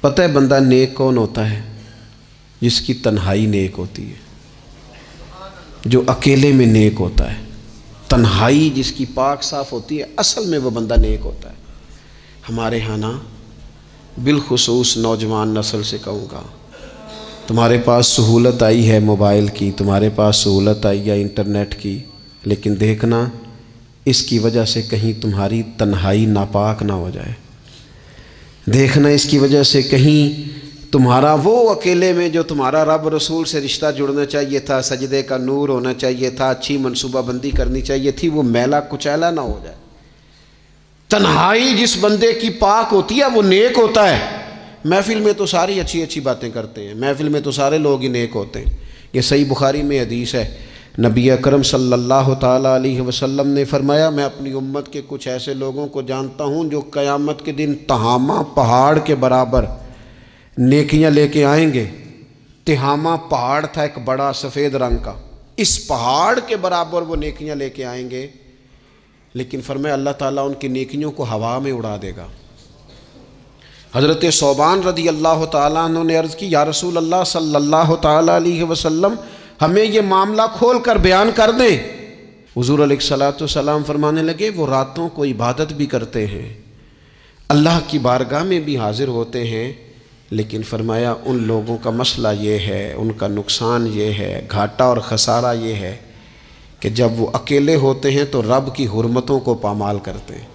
پتہ ہے بندہ نیک کون ہوتا ہے؟ جس کی تنہائی نیک ہوتی ہے، جو اکیلے میں نیک ہوتا ہے، تنہائی جس کی پاک صاف ہوتی ہے، اصل میں وہ بندہ نیک ہوتا ہے۔ ہمارے ہاں نا بالخصوص نوجوان نسل سے کہوں گا، تمہارے پاس سہولت آئی ہے موبائل کی، تمہارے پاس سہولت آئی ہے انٹرنیٹ کی، لیکن دیکھنا اس کی وجہ سے کہیں تمہاری تنہائی ناپاک نہ ہو جائے۔ دیکھنا اس کی وجہ سے کہیں تمہارا وہ اکیلے میں جو تمہارا رب رسول سے رشتہ جڑنا چاہیے تھا، سجدے کا نور ہونا چاہیے تھا، اچھی منصوبہ بندی کرنی چاہیے تھی، وہ میلا کچیلا نہ ہو جائے۔ تنہائی جس بندے کی پاک ہوتی ہے وہ نیک ہوتا ہے۔ محفل میں تو ساری اچھی اچھی باتیں کرتے ہیں، محفل میں تو سارے لوگ ہی نیک ہوتے ہیں۔ یہ صحیح بخاری میں حدیث ہے، نبی اکرم صلی اللہ تعالیٰ علیہ وسلم نے فرمایا، میں اپنی امت کے کچھ ایسے لوگوں کو جانتا ہوں جو قیامت کے دن تہامہ پہاڑ کے برابر نیکیاں لے کے آئیں گے۔ تہامہ پہاڑ تھا ایک بڑا سفید رنگ کا، اس پہاڑ کے برابر وہ نیکیاں لے کے آئیں گے، لیکن فرمایا اللہ تعالیٰ ان کی نیکیوں کو ہوا میں اڑا دے گا۔ حضرت ثوبان رضی اللہ تعالیٰ عنہ نے عرض کی، یا رسول اللہ صلی اللہ تعالیٰ علیہ وسلم ہمیں یہ معاملہ کھول کر بیان کر دیں۔ حضور علیہ الصلوۃ والسلام فرمانے لگے، وہ راتوں کو عبادت بھی کرتے ہیں، اللہ کی بارگاہ میں بھی حاضر ہوتے ہیں، لیکن فرمایا ان لوگوں کا مسئلہ یہ ہے، ان کا نقصان یہ ہے، گھاٹا اور خسارہ یہ ہے کہ جب وہ اکیلے ہوتے ہیں تو رب کی حرمتوں کو پامال کرتے ہیں،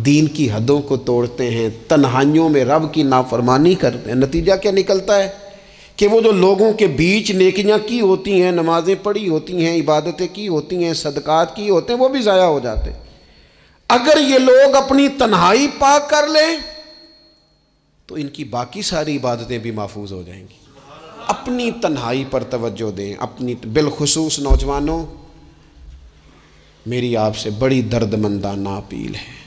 دین کی حدوں کو توڑتے ہیں، تنہائیوں میں رب کی نافرمانی کرتے ہیں۔ نتیجہ کیا نکلتا ہے کہ وہ جو لوگوں کے بیچ نیکیاں کی ہوتی ہیں، نمازیں پڑھی ہوتی ہیں، عبادتیں کی ہوتی ہیں، صدقات کی ہوتے ہیں، وہ بھی ضائع ہو جاتے ہیں۔ اگر یہ لوگ اپنی تنہائی پاک کر لیں تو ان کی باقی ساری عبادتیں بھی محفوظ ہو جائیں گی۔ اپنی تنہائی پر توجہ دیں، اپنی بالخصوص نوجوانوں، میری آپ سے بڑی درد مندانہ اپیل ہے،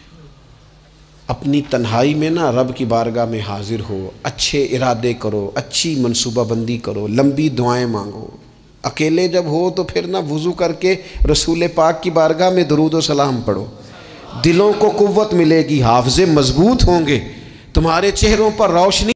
اپنی تنہائی میں نا رب کی بارگاہ میں حاضر ہو، اچھے ارادے کرو، اچھی منصوبہ بندی کرو، لمبی دعائیں مانگو۔ اکیلے جب ہو تو پھر نا وضو کر کے رسول پاک کی بارگاہ میں درود و سلام پڑھو، دلوں کو قوت ملے گی، حافظے مضبوط ہوں گے، تمہارے چہروں پر روشنی